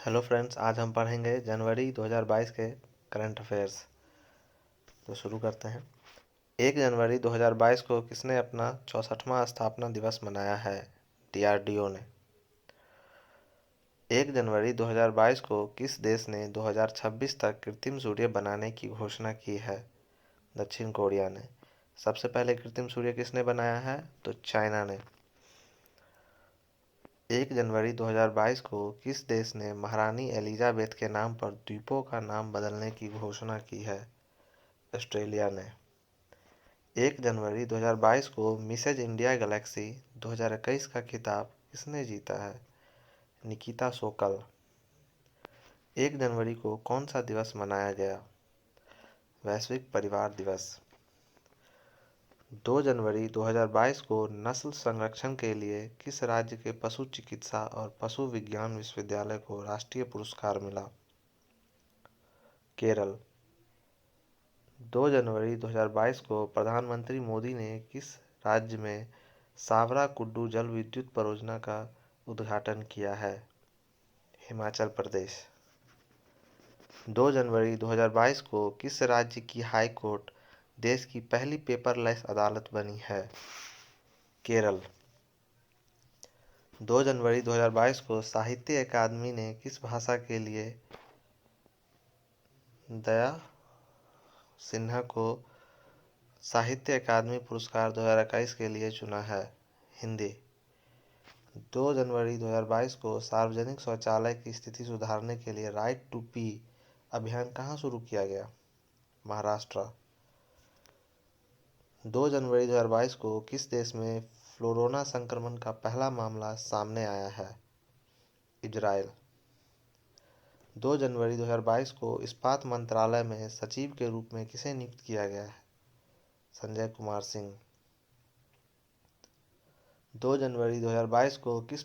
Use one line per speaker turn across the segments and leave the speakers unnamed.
Hello friends, आज हम पढ़ेंगे जनवरी 2022 के करंट अफेयर्स। तो शुरू करते हैं। 1 जनवरी 2022 को किसने अपना 64वां स्थापना दिवस मनाया है? डीआरडीओ ने। 1 जनवरी 2022 को किस देश ने 2026 तक कृत्रिम सूर्य बनाने की घोषणा की है? दक्षिण कोरिया ने। सबसे पहले कृत्रिम सूर्य किसने बनाया है? तो चाइना ने। 1 जनवरी 2022 को किस देश ने महारानी एलिजाबेथ के नाम पर द्वीपों का नाम बदलने की घोषणा की है? ऑस्ट्रेलिया ने। 1 जनवरी 2022 को मिसेज इंडिया गैलेक्सी 2021 का खिताब किसने जीता है? निकिता सोकल। 1 जनवरी को कौन सा दिवस मनाया गया? वैश्विक परिवार दिवस। 2 जनवरी 2022 को नस्ल संरक्षण के लिए किस राज्य के पशु चिकित्सा और पशु विज्ञान विश्वविद्यालय को राष्ट्रीय पुरस्कार मिला? केरल। 2 जनवरी 2022 को प्रधानमंत्री मोदी ने किस राज्य में सावरा कुड्डू जल विद्युत परियोजना का उद्घाटन किया है? हिमाचल प्रदेश। 2 जनवरी 2022 को किस राज्य की हाई कोर्ट देश की पहली पेपरलेस अदालत बनी है? केरल। 2 जनवरी 2022 को साहित्य अकादमी ने किस भाषा के लिए दया सिन्हा को साहित्य अकादमी पुरस्कार 2021 के लिए चुना है? हिंदी। 2 जनवरी 2022 को सार्वजनिक शौचालय की स्थिति सुधारने के लिए राइट टू पी अभियान कहाँ शुरू किया गया? महाराष्ट्र। 2 जनवरी 2022 को किस देश में फ्लोरोना संक्रमण का पहला मामला सामने आया है? इजराइल। 2 जनवरी 2022 को इस्पात मंत्रालय में सचिव के रूप में किसे नियुक्त किया गया है? संजय कुमार सिंह। 2 जनवरी 2022 को किसे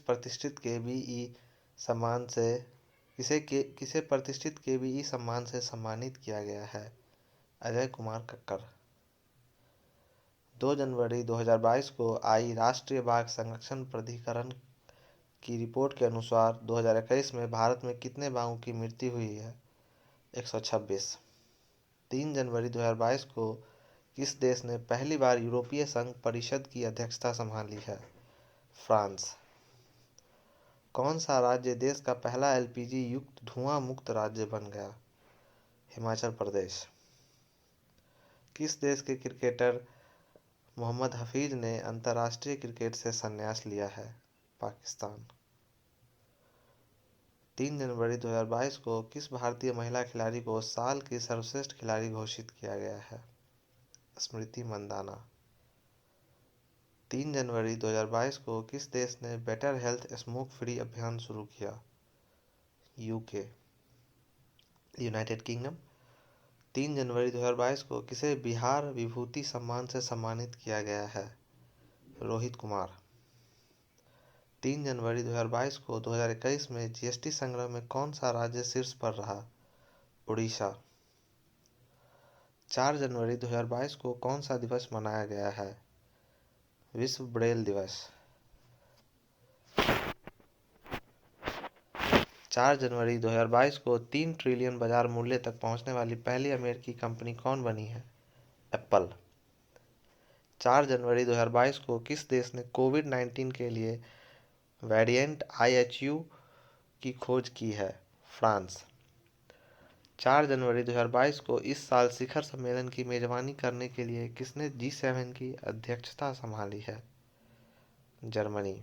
प्रतिष्ठित केबीई सम्मान से सम्मानित किया गया है? अजय कुमार कक्कर। 2 जनवरी 2022 को आई राष्ट्रीय बाघ संरक्षण प्राधिकरण की रिपोर्ट के अनुसार 2021 में भारत में कितने बाघों की मृत्यु हुई है? 126। 3 जनवरी 2022 को किस देश ने पहली बार यूरोपीय संघ परिषद की अध्यक्षता संभाली है? फ्रांस। कौन सा राज्य देश का पहला एलपीजी युक्त धुआं मुक्त राज्य बन गया? हिमाचल प्रदेश। किस देश के क्रिकेटर मोहम्मद हफीज ने अंतर्राष्ट्रीय क्रिकेट से संन्यास लिया है? पाकिस्तान। 3 जनवरी 2022 को किस भारतीय महिला खिलाड़ी को साल की सर्वश्रेष्ठ खिलाड़ी घोषित किया गया है? स्मृति मंदाना। 3 जनवरी 2022 को किस देश ने बेटर हेल्थ स्मोक फ्री अभियान शुरू किया? UK United kingdom. 3 जनवरी 2022 को किसे बिहार विभूति सम्मान से सम्मानित किया गया है? रोहित कुमार। 3 जनवरी 2022 को 2021 में जीएसटी संग्रह में कौन सा राज्य शीर्ष पर रहा? उड़ीसा। 4 जनवरी 2022 को कौन सा दिवस मनाया गया है? विश्व ब्रेल दिवस। 4 जनवरी 2022 को 3 ट्रिलियन बाजार मूल्य तक पहुंचने वाली पहली अमेरिकी कंपनी कौन बनी है? एप्पल। 4 जनवरी 2022 को किस देश ने कोविड-19 के लिए वेरिएंट IHU की खोज की है? फ्रांस। 4 जनवरी 2022 को इस साल शिखर सम्मेलन की मेजबानी करने के लिए किसने G7 की अध्यक्षता संभाली है? जर्मनी।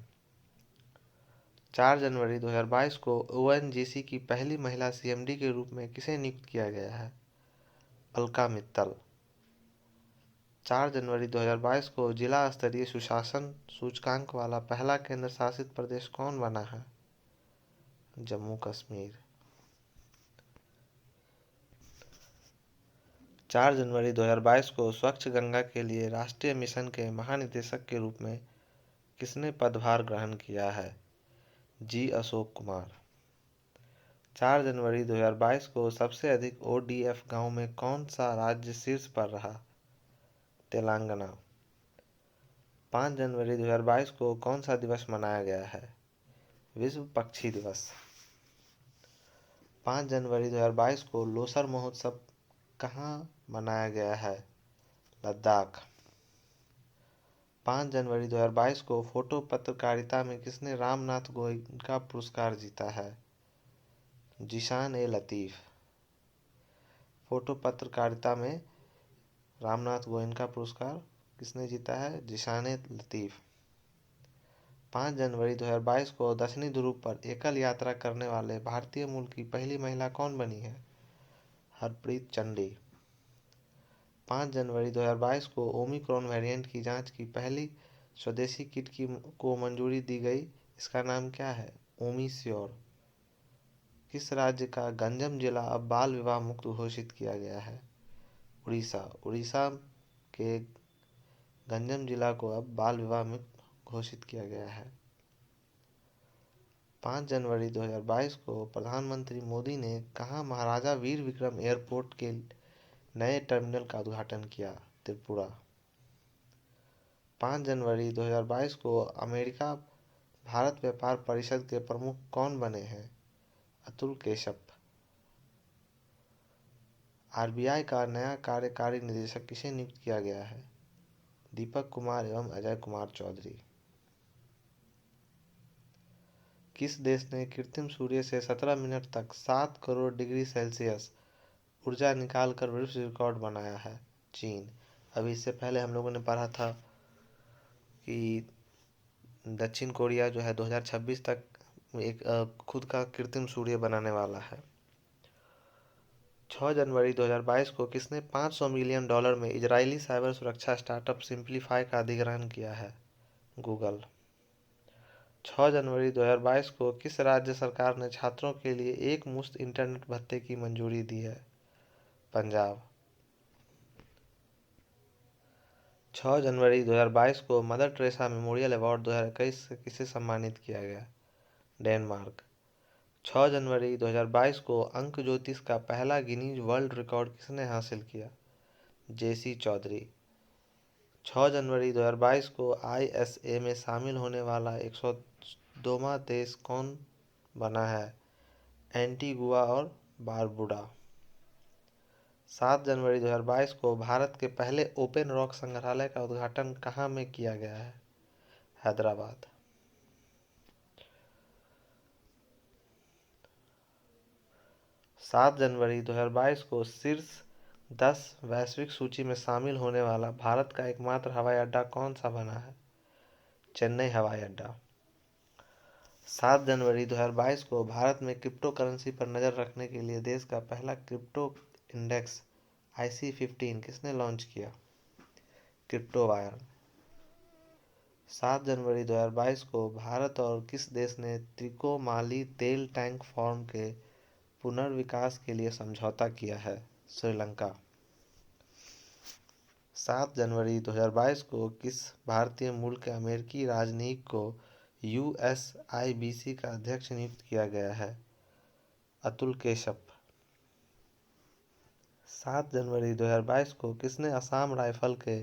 4 जनवरी 2022 को ONGC की पहली महिला CMD के रूप में किसे नियुक्त किया गया है? अलका मित्तल। 4 जनवरी 2022 को जिला स्तरीय सुशासन सूचकांक वाला पहला केंद्र शासित प्रदेश कौन बना है? जम्मू कश्मीर। 4 जनवरी 2022 को स्वच्छ गंगा के लिए राष्ट्रीय मिशन के महानिदेशक के रूप में किसने पदभार ग्रहण किया है? जी अशोक कुमार। 4 जनवरी 2022 को सबसे अधिक ODF गांव में कौन सा राज्य शीर्ष पर रहा? तेलंगाना। 5 जनवरी 2022 को कौन सा दिवस मनाया गया है? विश्व पक्षी दिवस। 5 जनवरी 2022 को लोसर महोत्सव कहाँ मनाया गया है? लद्दाख। 5 जनवरी 2022 को फोटो पत्रकारिता में किसने रामनाथ गोयनका पुरस्कार जीता है? जिशान ए लतीफ़। फोटो पत्रकारिता में रामनाथ गोयनका पुरस्कार किसने जीता है? जिशान ए लतीफ़। 5 जनवरी 2022 को दक्षिणी ध्रुव पर एकल यात्रा करने वाले भारतीय मूल की पहली महिला कौन बनी है? हरप्रीत चंडी। 5 जनवरी 2022 को ओमिक्रॉन वेरिएंट की जांच की पहली स्वदेशी किट को मंजूरी दी गई। इसका नाम क्या है? ओमिश्योर। किस राज्य का गंजम जिला अब बाल विवाह मुक्त घोषित किया गया है? उड़ीसा। उड़ीसा के गंजम जिला को अब बाल विवाह मुक्त घोषित किया गया है। 5 जनवरी 2022 को प्रधानमंत्री मोदी ने कहाँ महाराजा वीर विक्रम एयरपोर्ट के नए टर्मिनल का उद्घाटन किया? त्रिपुरा। 5 जनवरी 2022 को अमेरिका भारत व्यापार परिषद के प्रमुख कौन बने हैं? अतुल केशप। आरबीआई का नया कार्यकारी निदेशक किसे नियुक्त किया गया है? दीपक कुमार एवं अजय कुमार चौधरी। किस देश ने कृत्रिम सूर्य से 17 मिनट तक 7 करोड़ डिग्री सेल्सियस ऊर्जा निकालकर विश्व रिकॉर्ड बनाया है? चीन। अभी इससे पहले हम लोगों ने पढ़ा था कि दक्षिण कोरिया जो है 2026 तक एक खुद का कृत्रिम सूर्य बनाने वाला है। 6 जनवरी 2022 को किसने $500 मिलियन में इजरायली साइबर सुरक्षा स्टार्टअप सिंप्लीफाई का अधिग्रहण किया है? गूगल। 6 जनवरी 2022 को किस राज्य सरकार ने छात्रों के लिए एक मुश्त इंटरनेट भत्ते की मंजूरी दी है? पंजाब। 6 जनवरी 2022 को मदर टेरेसा मेमोरियल अवार्ड 2021 से किसे सम्मानित किया गया? डेनमार्क। 6 जनवरी 2022 को अंक ज्योतिष का पहला गिनीज वर्ल्ड रिकॉर्ड किसने हासिल किया? जेसी चौधरी। 6 जनवरी 2022 को आईएसए में शामिल होने वाला 102वां देश कौन बना है? एंटीगुआ और बारबुडा। 7 जनवरी 2022 को भारत के पहले ओपन रॉक संग्रहालय का उद्घाटन कहाँ में किया गया है? हैदराबाद। 7 जनवरी 2022 को शीर्ष 10 वैश्विक सूची में शामिल होने वाला भारत का एकमात्र हवाई अड्डा कौन सा बना है? चेन्नई हवाई अड्डा। 7 जनवरी 2022 को भारत में क्रिप्टो करेंसी पर नज़र रखने के लिए देश का पहला क्रिप्टो इंडेक्स IC15 किसने लॉन्च किया? Crypto wire. 7 जनवरी 2022 को भारत और किस देश ने त्रिकोमाली तेल टैंक फार्म के पुनर्विकास के लिए समझौता किया है? श्रीलंका। 7 जनवरी 2022 को किस भारतीय मूल के अमेरिकी राजनयिक को USIBC का अध्यक्ष नियुक्त किया गया है? अतुल केशप। 7 जनवरी 2022 को किसने असम राइफल के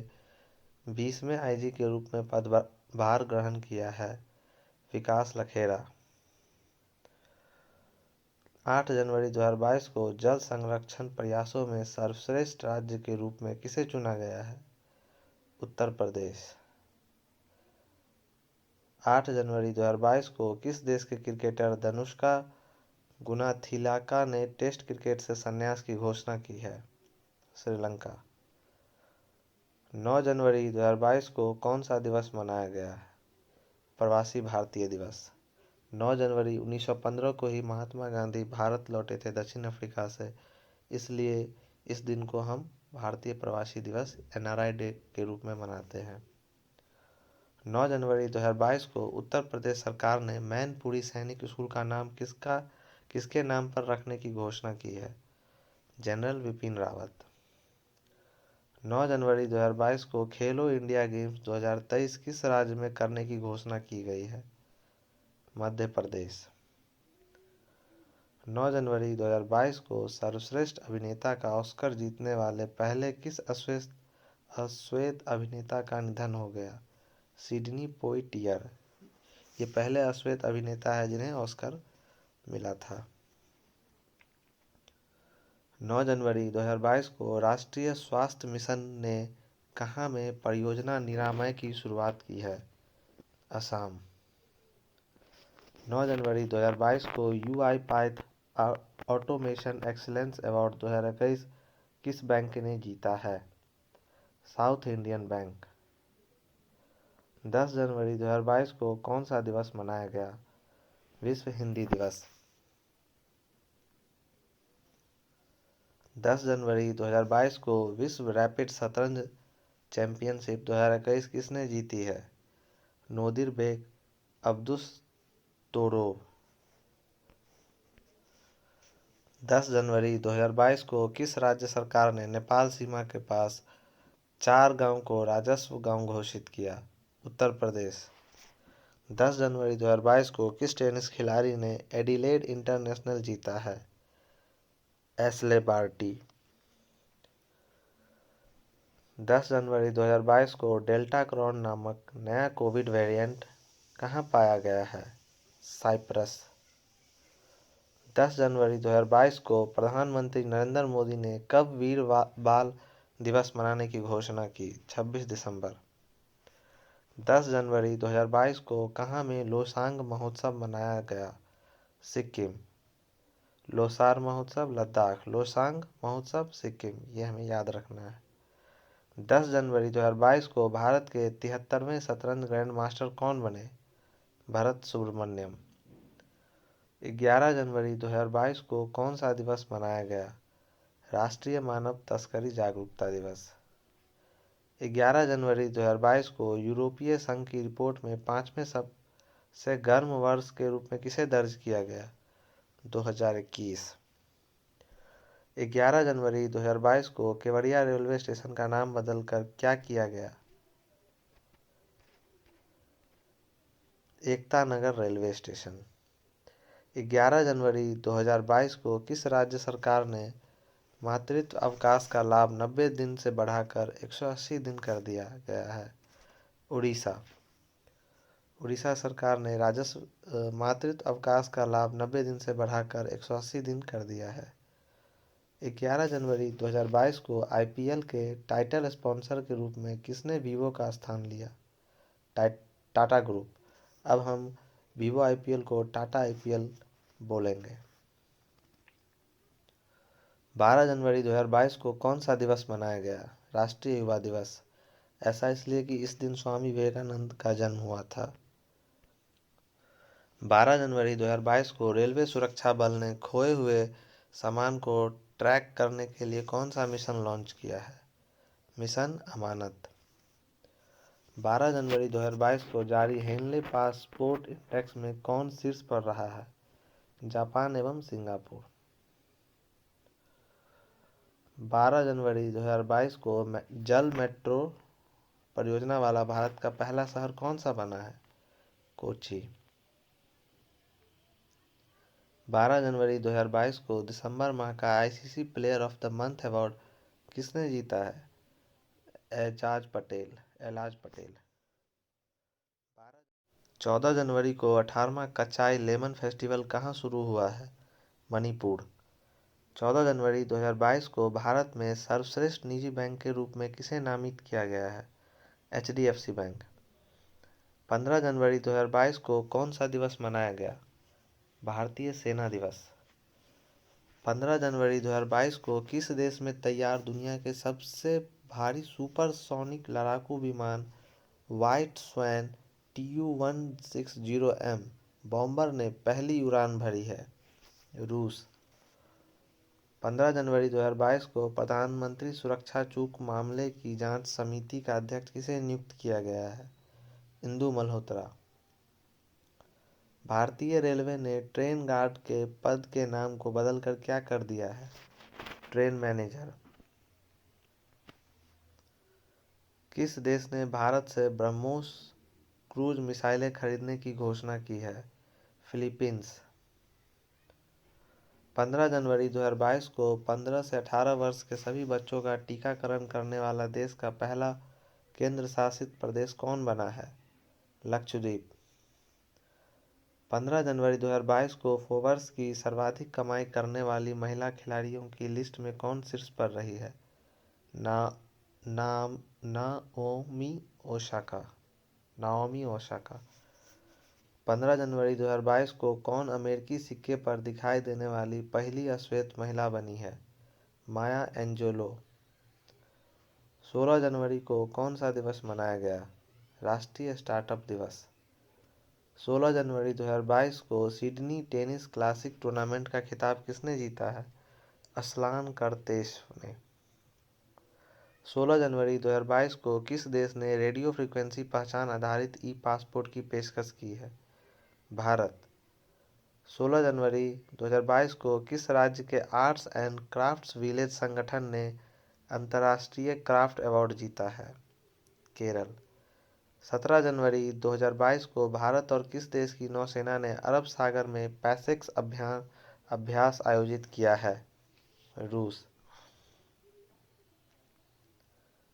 20वें IG के रूप में पदभार ग्रहण किया है? विकास लखेरा। 8 जनवरी 2022 को जल संरक्षण प्रयासों में सर्वश्रेष्ठ राज्य के रूप में किसे चुना गया है? उत्तर प्रदेश। 8 जनवरी 2022 को किस देश के क्रिकेटर धनुष्का गुनाथिलाका ने टेस्ट क्रिकेट से संन्यास की घोषणा की है? श्रीलंका। 9 जनवरी 2022 को कौन सा दिवस मनाया गया है? प्रवासी भारतीय दिवस। 9 जनवरी 1915 को ही महात्मा गांधी भारत लौटे थे दक्षिण अफ्रीका से, इसलिए इस दिन को हम भारतीय प्रवासी दिवस NRI डे के रूप में मनाते हैं। 9 जनवरी 2022 को उत्तर प्रदेश सरकार ने मैनपुरी सैनिक स्कूल का नाम किसके नाम पर रखने की घोषणा की है? जनरल विपिन रावत। 9 जनवरी 2022 को खेलो इंडिया गेम्स 2023 किस राज्य में करने की घोषणा की गई है? मध्य प्रदेश। 9 जनवरी 2022 को सर्वश्रेष्ठ अभिनेता का ऑस्कर जीतने वाले पहले किस अश्वेत अभिनेता का निधन हो गया? सिडनी पोइटियर। ये पहले अश्वेत अभिनेता है जिन्हें ऑस्कर मिला था। 9 जनवरी 2022 को राष्ट्रीय स्वास्थ्य मिशन ने कहाँ में परियोजना निरामय की शुरुआत की है? असम। 9 जनवरी 2022 को यूआईपाथ ऑटोमेशन एक्सीलेंस अवार्ड 2021 किस बैंक ने जीता है? South Indian bank. 10 जनवरी 2022 को कौन सा दिवस मनाया गया? विश्व हिंदी दिवस। 10 जनवरी 2022 को विश्व रैपिड शतरंज चैंपियनशिप 2021 किसने जीती है? नोदिरबेक अब्दुस्तोरोव। 10 जनवरी 2022 को किस राज्य सरकार ने नेपाल सीमा के पास 4 गांव को राजस्व गांव घोषित किया? उत्तर प्रदेश। 10 जनवरी 2022 को किस टेनिस खिलाड़ी ने एडिलेड इंटरनेशनल जीता है? Ashleigh Barty. 10 जनवरी 2022 को डेल्टा क्रॉन नामक नया कोविड वेरिएंट कहाँ पाया गया है? साइप्रस। 10 जनवरी 2022 को प्रधानमंत्री नरेंद्र मोदी ने कब वीर बाल दिवस मनाने की घोषणा की? 26 दिसंबर। 10 जनवरी 2022 को कहाँ में लोसांग महोत्सव मनाया गया? सिक्किम। लोसार महोत्सव लद्दाख, लोसांग महोत्सव सिक्किम, ये हमें याद रखना है। 10 जनवरी 2022 को भारत के 73वें शतरंज ग्रैंड मास्टर कौन बने? भरत सुब्रमण्यम। 11 जनवरी 2022 को कौन सा दिवस मनाया गया? राष्ट्रीय मानव तस्करी जागरूकता दिवस। 11 जनवरी 2022 को यूरोपीय संघ की रिपोर्ट में 5वें सबसे गर्म वर्ष के रूप में किसे दर्ज किया गया? 2021। 11 जनवरी 2022 को केवड़िया रेलवे स्टेशन का नाम बदलकर क्या किया गया? Ekta Nagar railway station. 11 जनवरी 2022 को किस राज्य सरकार ने मातृत्व अवकाश का लाभ 90 दिन से बढ़ाकर 180 दिन कर दिया गया है? उड़ीसा। उड़ीसा सरकार ने मातृत्व अवकाश का लाभ 90 दिन से बढ़ाकर 180 दिन कर दिया है। 11 जनवरी 2022 को आईपीएल के टाइटल स्पॉन्सर के रूप में किसने वीवो का स्थान लिया? टाटा ग्रुप। अब हम वीवो आईपीएल को टाटा आईपीएल बोलेंगे। 12 जनवरी 2022 को कौन सा दिवस मनाया गया? राष्ट्रीय युवा दिवस। ऐसा इसलिए कि इस दिन स्वामी विवेकानंद का जन्म हुआ था। 12 जनवरी 2022 को रेलवे सुरक्षा बल ने खोए हुए सामान को ट्रैक करने के लिए कौन सा मिशन लॉन्च किया है? मिशन अमानत। 12 जनवरी 2022 को जारी हेनले पासपोर्ट इंडेक्स में कौन शीर्ष पर रहा है? जापान एवं सिंगापुर। 12 जनवरी 2022 को जल मेट्रो परियोजना वाला भारत का पहला शहर कौन सा बना है? कोची। 12 जनवरी 2022 को दिसंबर माह का ICC player of the month award किसने जीता है? एजाज पटेल। 14 जनवरी को 18वां कचाई लेमन फेस्टिवल कहाँ शुरू हुआ है? मणिपुर। 14 जनवरी 2022 को भारत में सर्वश्रेष्ठ निजी बैंक के रूप में किसे नामित किया गया है? HDFC bank. 15 जनवरी 2022 को कौन सा दिवस मनाया गया? भारतीय सेना दिवस। 15 जनवरी 2022 को किस देश में तैयार दुनिया के सबसे भारी सुपरसोनिक लड़ाकू विमान व्हाइट स्वैन TU-160M बॉम्बर ने पहली उड़ान भरी है? रूस। 15 जनवरी 2022 को प्रधानमंत्री सुरक्षा चूक मामले की जांच समिति का अध्यक्ष किसे नियुक्त किया गया है? इंदु मल्होत्रा। भारतीय रेलवे ने ट्रेन गार्ड के पद के नाम को बदलकर क्या कर दिया है? Train manager. किस देश ने भारत से ब्रह्मोस क्रूज मिसाइलें खरीदने की घोषणा की है? फिलीपींस। 15 जनवरी 2022 को 15 से 18 वर्ष के सभी बच्चों का टीकाकरण करने वाला देश का पहला केंद्र शासित प्रदेश कौन बना है? लक्षद्वीप। 15 जनवरी 2022 को फोर्ब्स की सर्वाधिक कमाई करने वाली महिला खिलाड़ियों की लिस्ट में कौन शीर्ष पर रही है? ना नाओमी ओसाका। 15 जनवरी 2022 को कौन अमेरिकी सिक्के पर दिखाई देने वाली पहली श्वेत महिला बनी है? माया एंजेलो। 16 जनवरी को कौन सा दिवस मनाया गया? राष्ट्रीय स्टार्टअप दिवस। 16 जनवरी 2022 को सिडनी टेनिस क्लासिक टूर्नामेंट का खिताब किसने जीता है? असलान करतेश ने। 16 जनवरी 2022 को किस देश ने रेडियो फ्रीक्वेंसी पहचान आधारित ई पासपोर्ट की पेशकश की है? भारत। 16 जनवरी 2022 को किस राज्य के आर्ट्स एंड क्राफ्ट्स विलेज संगठन ने अंतर्राष्ट्रीय क्राफ्ट अवार्ड जीता है? केरल। 17 जनवरी 2022 को भारत और किस देश की नौसेना ने अरब सागर में पैसेक्स अभ्यास आयोजित किया है? रूस।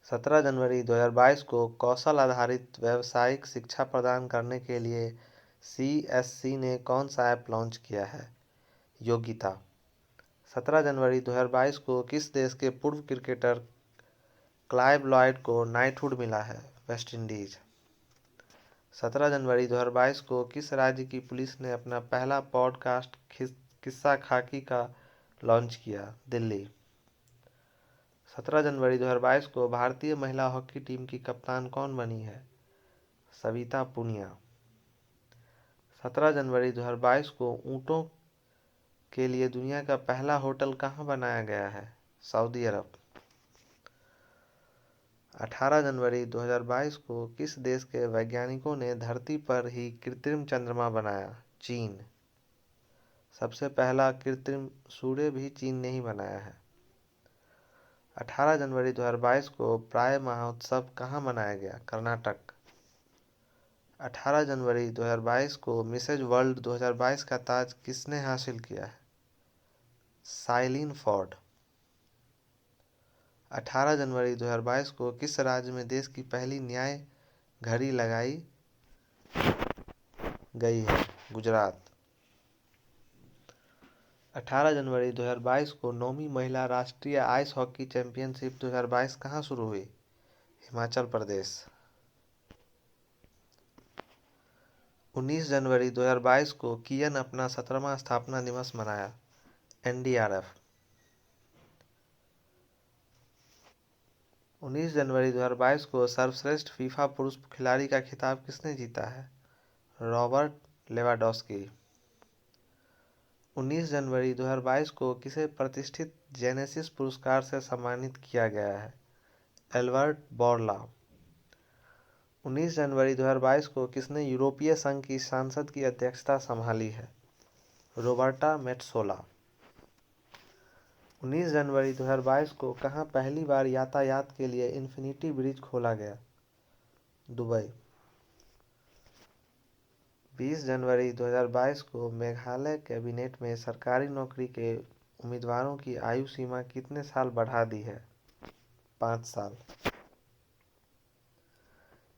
17 जनवरी 2022 को कौशल आधारित व्यावसायिक शिक्षा प्रदान करने के लिए CSC ने कौन सा ऐप लॉन्च किया है? योगिता। 17 जनवरी 2022 को किस देश के पूर्व क्रिकेटर क्लाइव लॉयड को नाइटहुड मिला है? West Indies. 17 जनवरी 2022 को किस राज्य की पुलिस ने अपना पहला पॉडकास्ट किस्सा खाकी का लॉन्च किया? दिल्ली। 17 जनवरी 2022 को भारतीय महिला हॉकी टीम की कप्तान कौन बनी है? सविता पुनिया। 17 जनवरी 2022 को ऊँटों के लिए दुनिया का पहला होटल कहाँ बनाया गया है? सऊदी अरब। 18 जनवरी 2022 को किस देश के वैज्ञानिकों ने धरती पर ही कृत्रिम चंद्रमा बनाया? चीन। सबसे पहला कृत्रिम सूर्य भी चीन ने ही बनाया है। 18 जनवरी 2022 को प्राय महोत्सव कहाँ मनाया गया? कर्नाटक। 18 जनवरी 2022 को मिसेज वर्ल्ड 2022 का ताज किसने हासिल किया है? साइलिन फोर्ड। 18 जनवरी 2022 को किस राज्य में देश की पहली न्याय घड़ी लगाई गई है? गुजरात। 18 जनवरी 2022 को 9वीं महिला राष्ट्रीय आइस हॉकी चैंपियनशिप 2022 कहाँ शुरू हुई? हिमाचल प्रदेश। 19 जनवरी 2022 को कियन अपना 17वां स्थापना दिवस मनाया। NDRF। 19 जनवरी 2022 को सर्वश्रेष्ठ फीफा पुरुष खिलाड़ी का खिताब किसने जीता है? Robert Lewandowski. 19 जनवरी 2022 को किसे प्रतिष्ठित जेनेसिस पुरस्कार से सम्मानित किया गया है? एल्बर्ट बोरला। 19 जनवरी 2022 को किसने यूरोपीय संघ की संसद की अध्यक्षता संभाली है? Roberta Metsola. 19 जनवरी 2022 को कहाँ पहली बार यातायात के लिए इन्फिनिटी ब्रिज खोला गया? दुबई। 20 जनवरी 2022 को मेघालय कैबिनेट में सरकारी नौकरी के उम्मीदवारों की आयु सीमा कितने साल बढ़ा दी है? 5 साल।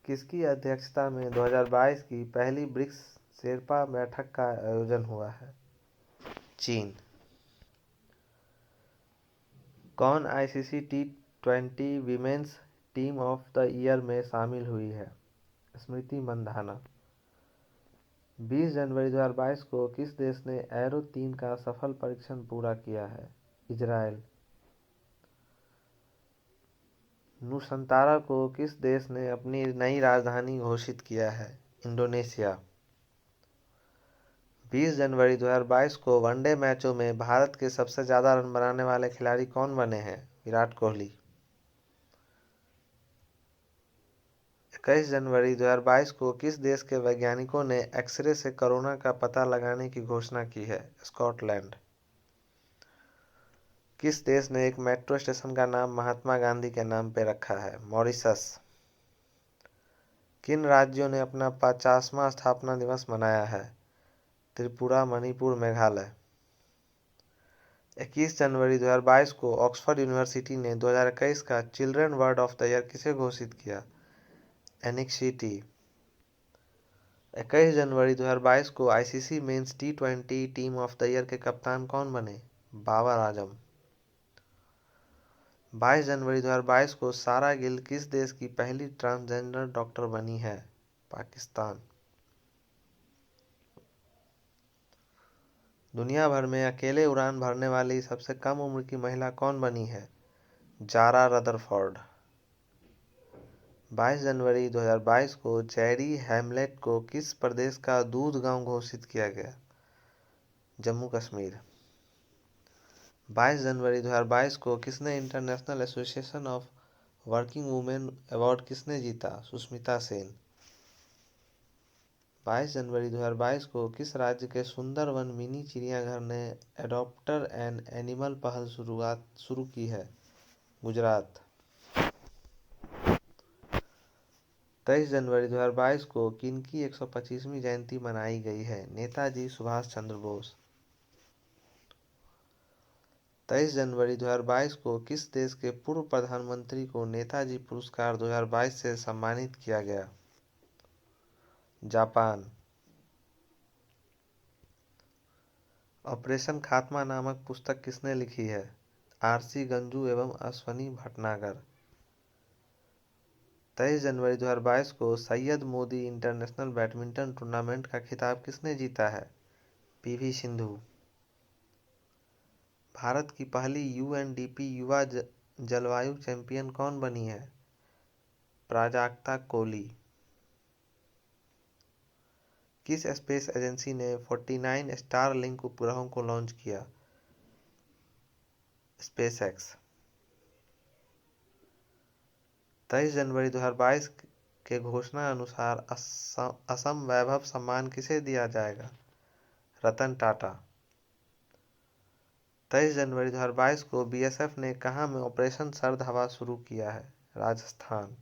किसकी अध्यक्षता में 2022 की पहली ब्रिक्स शेर्पा बैठक का आयोजन हुआ है? चीन। कौन ICC T20 women's team of the year में शामिल हुई है? स्मृति मंधाना। 20 जनवरी 2022 को किस देश ने एरो 3 का सफल परीक्षण पूरा किया है? इजराइल। नुसंतारा को किस देश ने अपनी नई राजधानी घोषित किया है? इंडोनेशिया। 20 जनवरी 2022 को वनडे मैचों में भारत के सबसे ज़्यादा रन बनाने वाले खिलाड़ी कौन बने हैं? विराट कोहली। 21 जनवरी 2022 को किस देश के वैज्ञानिकों ने एक्सरे से कोरोना का पता लगाने की घोषणा की है? स्कॉटलैंड। किस देश ने एक मेट्रो स्टेशन का नाम महात्मा गांधी के नाम पर रखा है? मॉरिशस। किन राज्यों ने अपना 50वां स्थापना दिवस मनाया है? त्रिपुरा, मणिपुर, मेघालय। 21 जनवरी 2022 को ऑक्सफोर्ड यूनिवर्सिटी ने 2021 का children word of the year किसे घोषित किया? एनिक्सिटी। 21 जनवरी 2022 को ICC men's T20 team of the year के कप्तान कौन बने? बाबर आजम। 22 जनवरी 2022 को सारा गिल किस देश की पहली ट्रांसजेंडर डॉक्टर बनी है? पाकिस्तान। दुनिया भर में अकेले उड़ान भरने वाली सबसे कम उम्र की महिला कौन बनी है? Zara Rutherford. 22 जनवरी 2022 को जेरी हैमलेट को किस प्रदेश का दूध गांव घोषित किया गया? जम्मू कश्मीर। 22 जनवरी 2022 को किसने international association of working women award किसने जीता? सुष्मिता सेन। 22 जनवरी 2022 को किस राज्य के सुंदरवन मिनी चिड़ियाघर ने एडॉप्टर एन एनिमल पहल शुरू की है? गुजरात। 23 जनवरी 2022 को किनकी 125वीं जयंती मनाई गई है? नेताजी सुभाष चंद्र बोस। 23 जनवरी 2022 को किस देश के पूर्व प्रधानमंत्री को नेताजी पुरस्कार 2022 से सम्मानित किया गया? जापान। ऑपरेशन खात्मा नामक पुस्तक किसने लिखी है? आरसी गंजू एवं अश्वनी भटनागर। 23 जनवरी 2022 को Syed Modi international badminton tournament का खिताब किसने जीता है? पीवी सिंधु। भारत की पहली यूएनडीपी युवा जलवायु चैंपियन कौन बनी है? प्राजक्ता कोली। किस स्पेस एजेंसी ने 49 स्टारलिंक उपग्रहों को लॉन्च किया? स्पेसएक्स। 23 जनवरी 2022 के घोषणा अनुसार असम वैभव सम्मान किसे दिया जाएगा? रतन टाटा। 23 जनवरी 2022 को बीएसएफ ने कहां में ऑपरेशन सर्द हवा शुरू किया है? राजस्थान।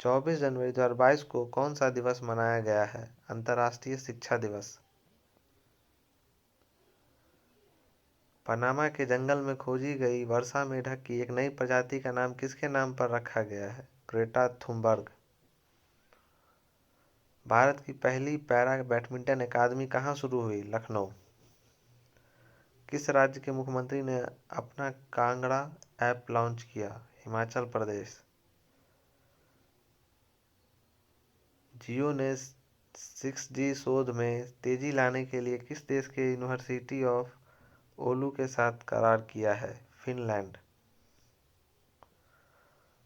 24 जनवरी 2022 को कौन सा दिवस मनाया गया है? अंतर्राष्ट्रीय शिक्षा दिवस। पनामा के जंगल में खोजी गई वर्षा मेढक की एक नई प्रजाति का नाम किसके नाम पर रखा गया है? Greta Thunberg. भारत की पहली पैरा बैडमिंटन अकादमी कहाँ शुरू हुई? लखनऊ। किस राज्य के मुख्यमंत्री ने अपना कांगड़ा ऐप लॉन्च किया? हिमाचल प्रदेश। जियो ने 6G शोध में तेजी लाने के लिए किस देश के यूनिवर्सिटी ऑफ ओलू के साथ करार किया है? फिनलैंड।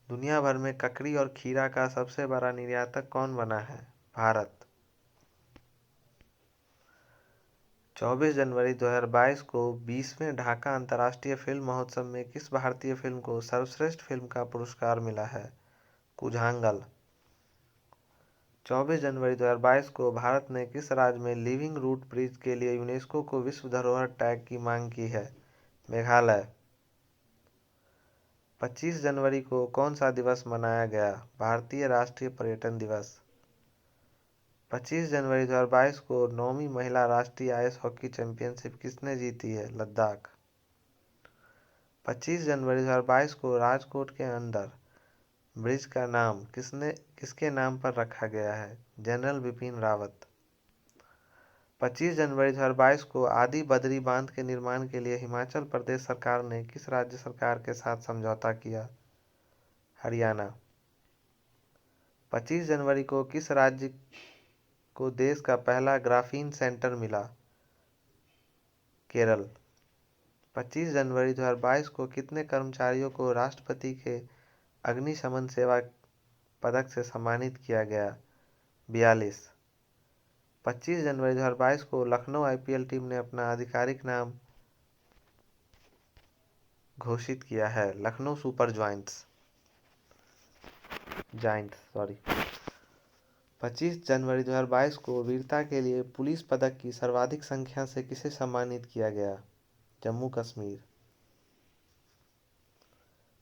दुनिया भर में ककड़ी और खीरा का सबसे बड़ा निर्यातक कौन बना है? भारत। 24 जनवरी 2022 को 20वें ढाका अंतर्राष्ट्रीय फिल्म महोत्सव में किस भारतीय फिल्म को सर्वश्रेष्ठ फिल्म का पुरस्कार मिला है? कुझांगल। 24 जनवरी 2022 को भारत ने किस राज्य में लिविंग रूट ब्रिज के लिए यूनेस्को को विश्व धरोहर टैग की मांग की है? मेघालय। 25 जनवरी को कौन सा दिवस मनाया गया? भारतीय राष्ट्रीय पर्यटन दिवस। 25 जनवरी 2022 को 9वीं महिला राष्ट्रीय आइस हॉकी चैंपियनशिप किसने जीती है? लद्दाख। 25 जनवरी 2022 को राजकोट के अंदर ब्रिज का नाम किसके नाम पर रखा गया है? जनरल बिपिन रावत। 25 जनवरी 2022 को आदि बदरी बांध के निर्माण के लिए हिमाचल प्रदेश सरकार ने किस राज्य सरकार के साथ समझौता किया? हरियाणा। 25 जनवरी को किस राज्य को देश का पहला ग्राफीन सेंटर मिला? केरल। 25 जनवरी 2022 को कितने कर्मचारियों को राष्ट्रपति के अग्निशमन सेवा पदक से सम्मानित किया गया? 42। 25 जनवरी 2022 को लखनऊ आईपीएल टीम ने अपना आधिकारिक नाम घोषित किया है? Lucknow super giants. 25 जनवरी 2022 को वीरता के लिए पुलिस पदक की सर्वाधिक संख्या से किसे सम्मानित किया गया? जम्मू कश्मीर।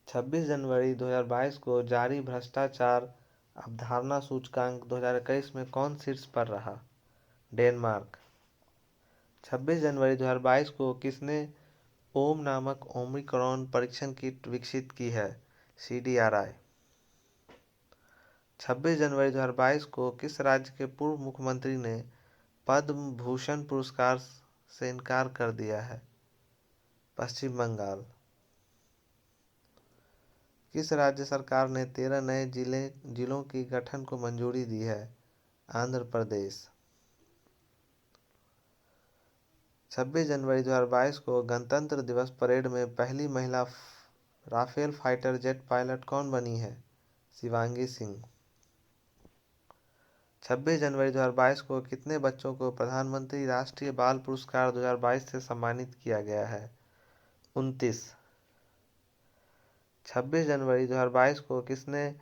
26 जनवरी 2022 को जारी भ्रष्टाचार अवधारणा सूचकांक 2021 में कौन शीर्ष पर रहा? डेनमार्क। 26 जनवरी 2022 को किसने ओम नामक ओमिक्रॉन परीक्षण किट विकसित की है? CDRI। 26 जनवरी 2022 को किस राज्य के पूर्व मुख्यमंत्री ने पद्म भूषण पुरस्कार से इनकार कर दिया है? पश्चिम बंगाल। किस राज्य सरकार ने 13 नए जिलों की गठन को मंजूरी दी है? आंध्र प्रदेश। 26 जनवरी 2022 को गणतंत्र दिवस परेड में पहली महिला राफेल फाइटर जेट पायलट कौन बनी है? शिवांगी सिंह। 26 जनवरी 2022 को कितने बच्चों को प्रधानमंत्री राष्ट्रीय बाल पुरस्कार 2022 से सम्मानित किया गया है? 29। 26 जनवरी 2022 को किसने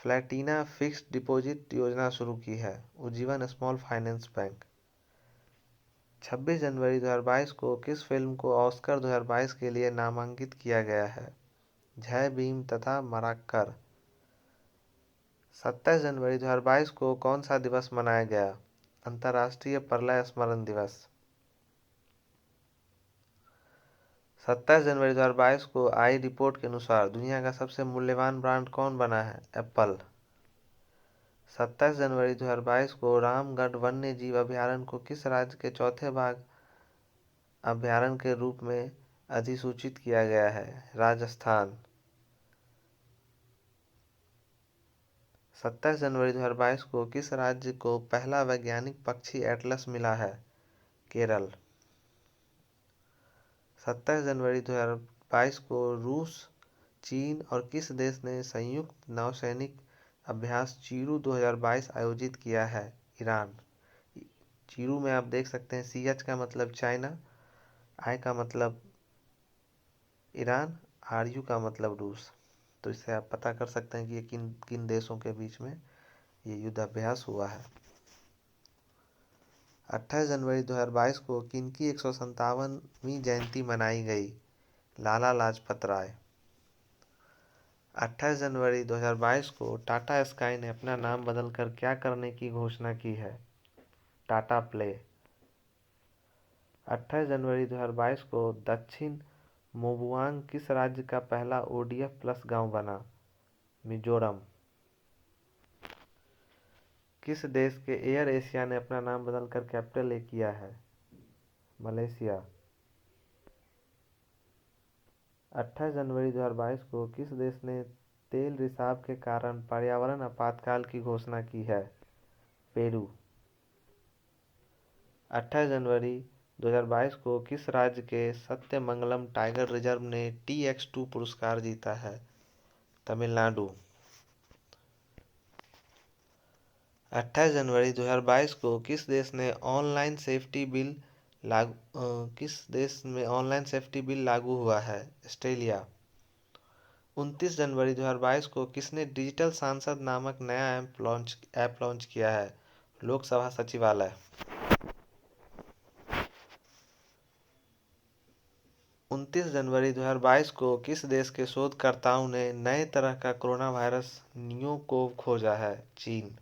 प्लैटिना फिक्स्ड डिपॉजिट योजना शुरू की है? Ujjivan small finance bank. 26 जनवरी 2022 को किस फिल्म को ऑस्कर 2022 के लिए नामांकित किया गया है? जय भीम तथा मराक्कर। 27 जनवरी 2022 को कौन सा दिवस मनाया गया? अंतर्राष्ट्रीय प्रलय स्मरण दिवस। 27 जनवरी 2022 को आई रिपोर्ट के अनुसार दुनिया का सबसे मूल्यवान ब्रांड कौन बना है? एप्पल। 27 जनवरी 2022 को रामगढ़ वन्य जीव अभयारण्य को किस राज्य के चौथे भाग अभयारण्य के रूप में अधिसूचित किया गया है? राजस्थान। 27 जनवरी 2022 को किस राज्य को पहला वैज्ञानिक पक्षी एटलस मिला है? केरल। 27 जनवरी 2022 को रूस, चीन और किस देश ने संयुक्त नौसैनिक अभ्यास चीरू 2022 आयोजित किया है? ईरान। चीरू में आप देख सकते हैं CH का मतलब चाइना, I का मतलब ईरान, RU का मतलब रूस। तो इससे आप पता कर सकते हैं कि ये किन किन देशों के बीच में ये युद्धाभ्यास हुआ है। 28 जनवरी 2022 को किनकी 157वीं जयंती मनाई गई? लाला लाजपत राय। 28 जनवरी 2022 को टाटा स्काई ने अपना नाम बदलकर क्या करने की घोषणा की है? टाटा प्ले। 28 जनवरी 2022 को दक्षिण मोबुआंग किस राज्य का पहला ODF प्लस गांव बना? मिजोरम। किस देश के एयर एशिया ने अपना नाम बदलकर कैपिटल A किया है? मलेशिया। 28 जनवरी 2022 को किस देश ने तेल रिसाव के कारण पर्यावरण आपातकाल की घोषणा की है? पेरू। 28 जनवरी 2022 को किस राज्य के सत्यमंगलम टाइगर रिजर्व ने TX2 पुरस्कार जीता है? तमिलनाडु। 28 जनवरी 2022 को किस देश में ऑनलाइन सेफ्टी बिल लागू हुआ है? ऑस्ट्रेलिया। 29 जनवरी 2022 को किसने डिजिटल सांसद नामक नया ऐप लॉन्च किया है? लोकसभा सचिवालय। 29 जनवरी 2022 को किस देश के शोधकर्ताओं ने नए तरह का कोरोना वायरस नियो को खोजा है? चीन।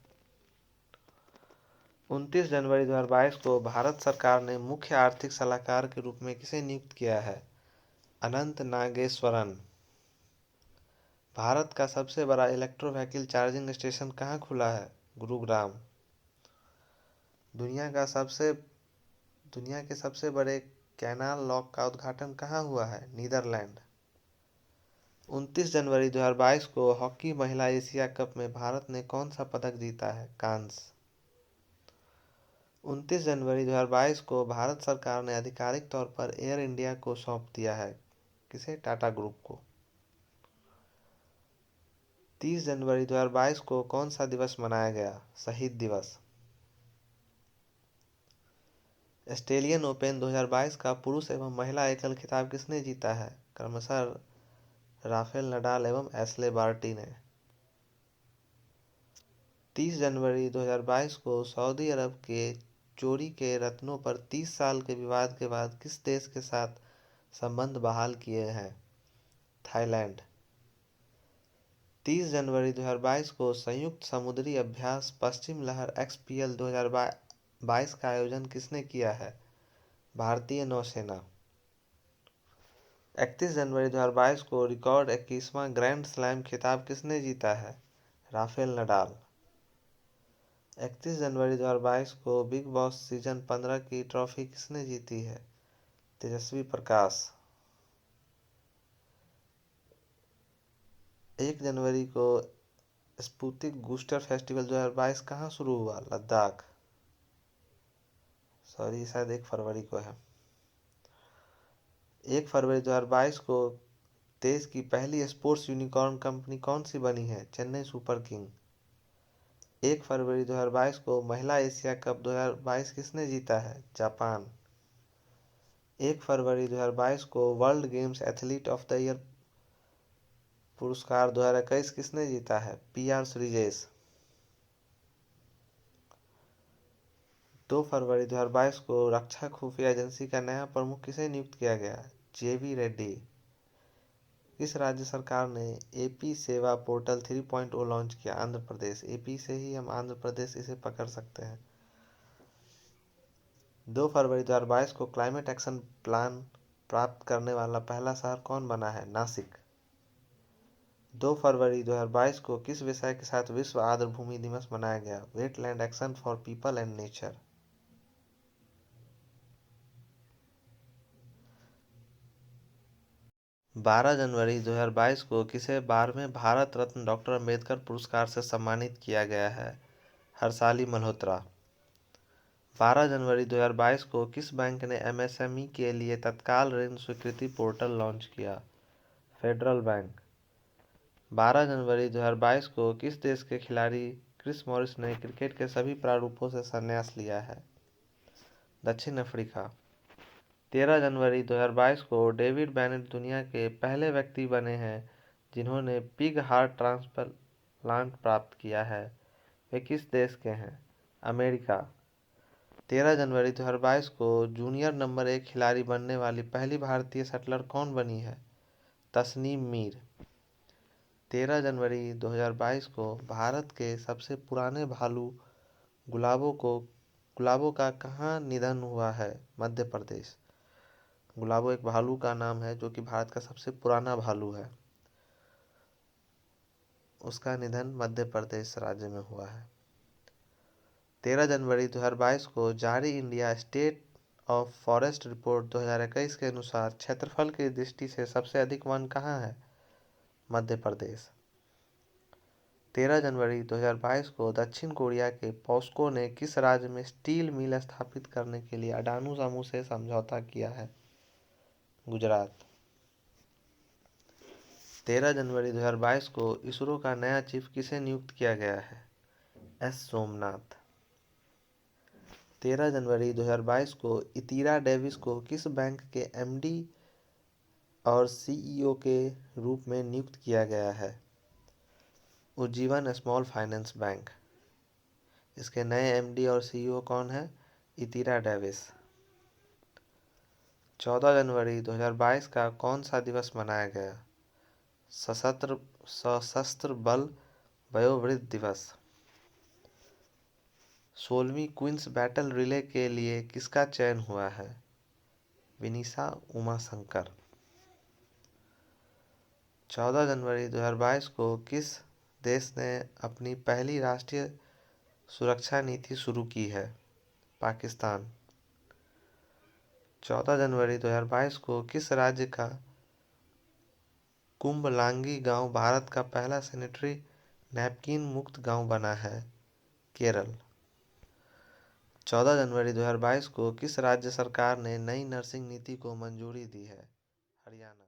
29 जनवरी 2022 को भारत सरकार ने मुख्य आर्थिक सलाहकार के रूप में किसे नियुक्त किया है? अनंत नागेश्वरन। भारत का सबसे बड़ा इलेक्ट्रो व्हीकल चार्जिंग स्टेशन कहाँ खुला है? गुरुग्राम। दुनिया के सबसे बड़े कैनाल लॉक का उद्घाटन कहाँ हुआ है? नीदरलैंड। 29 जनवरी 2022 को हॉकी महिला एशिया कप में भारत ने कौन सा पदक जीता है? कांस्य। 29 जनवरी 2022 को भारत सरकार ने आधिकारिक तौर पर एयर इंडिया को सौंप दिया है। किसे? टाटा ग्रुप को। 30 जनवरी 2022 को कौन सा दिवस मनाया गया? शहीद दिवस। ऑस्ट्रेलियन ओपन 2022 का पुरुष एवं महिला एकल खिताब किसने जीता है? क्रमशः राफेल नडाल एवं एशले बार्टी ने। 30 जनवरी 2022 को सऊदी अरब के चोरी के रत्नों पर 30 साल के विवाद के बाद किस देश के साथ संबंध बहाल किए हैं? थाईलैंड। 30 जनवरी 2022 को संयुक्त समुद्री अभ्यास पश्चिम लहर XPL 2022 का आयोजन किसने किया है? भारतीय नौसेना। 31 जनवरी 2022 को रिकॉर्ड 21वां ग्रैंड स्लैम खिताब किसने जीता है? Rafael Nadal. 31 जनवरी 2022 को बिग बॉस सीजन 15 की ट्रॉफी किसने जीती है? तेजस्वी प्रकाश। 1 जनवरी को स्पुतनिक बूस्टर फेस्टिवल 2022 कहाँ शुरू हुआ? लद्दाख। सॉरी, शायद 1 फरवरी को है। 1 फरवरी 2022 को देश की पहली स्पोर्ट्स यूनिकॉर्न कंपनी कौन सी बनी है? Chennai super king. 1 फरवरी 2022 को महिला एशिया कप 2022 किसने जीता है? जापान। 1 फरवरी 2022 को world games athlete of the year पुरस्कार 2021 किसने जीता है? PR श्रीजेश। 2 फरवरी 2022 को रक्षा खुफिया एजेंसी का नया प्रमुख किसे नियुक्त किया गया? JV रेड्डी। किस राज्य सरकार ने AP सेवा पोर्टल 3.0 लॉन्च किया? आंध्र प्रदेश। AP से ही हम आंध्र प्रदेश इसे पकड़ सकते हैं। 2 फरवरी 2022 को क्लाइमेट एक्शन प्लान प्राप्त करने वाला पहला शहर कौन बना है? नासिक। 2 फरवरी 2022 को किस विषय के साथ विश्व आर्द्रभूमि दिवस मनाया गया? Wetland action for people and nature. 12 जनवरी 2022 को किसे 12वें भारत रत्न डॉक्टर अंबेडकर पुरस्कार से सम्मानित किया गया है? हर्षाली मल्होत्रा। 12 जनवरी 2022 को किस बैंक ने MSME के लिए तत्काल ऋण स्वीकृति पोर्टल लॉन्च किया? Federal bank. 12 जनवरी 2022 को किस देश के खिलाड़ी क्रिस मॉरिस ने क्रिकेट के सभी प्रारूपों से संन्यास लिया है? दक्षिण अफ्रीका। 13 जनवरी 2022 को डेविड बेनेट दुनिया के पहले व्यक्ति बने हैं जिन्होंने पिग हार्ट ट्रांसप्लांट प्राप्त किया है। वे किस देश के हैं? अमेरिका। 13 जनवरी 2022 को जूनियर नंबर 1 खिलाड़ी बनने वाली पहली भारतीय शटलर कौन बनी है? तस्नीम मीर। 13 जनवरी 2022 को भारत के सबसे पुराने भालू गुलाबों का कहाँ निधन हुआ है? मध्य प्रदेश। गुलाबो एक भालू का नाम है जो कि भारत का सबसे पुराना भालू है। उसका निधन मध्य प्रदेश राज्य में हुआ है। 13 जनवरी 2022 को जारी India state of forest report 2021 के अनुसार क्षेत्रफल की दृष्टि से सबसे अधिक वन कहाँ है? मध्य प्रदेश। 13 जनवरी 2022 को दक्षिण कोरिया के पॉस्को ने किस राज्य में स्टील मिल स्थापित करने के लिए अडानी समूह से समझौता किया है? गुजरात। 13 जनवरी 2022 को इसरो का नया चीफ किसे नियुक्त किया गया है? S सोमनाथ। 13 जनवरी 2022 को इतीरा डेविस को किस बैंक के MD और CEO के रूप में नियुक्त किया गया है? Ujjivan small finance bank. इसके नए MD और CEO कौन है? इतीरा डेविस। 14 जनवरी 2022 का कौन सा दिवस मनाया गया? सशस्त्र बल वयोवृद्ध दिवस। 16वीं क्वींस बैटल रिले के लिए किसका चयन हुआ है? विनीशा उमाशंकर। 14 जनवरी 2022 को किस देश ने अपनी पहली राष्ट्रीय सुरक्षा नीति शुरू की है? पाकिस्तान। 14 जनवरी 2022 को किस राज्य का कुंभलांगी गांव भारत का पहला सैनिटरी नैपकिन मुक्त गांव बना है? केरल। 14 जनवरी 2022 को किस राज्य सरकार ने नई नर्सिंग नीति को मंजूरी दी है? हरियाणा।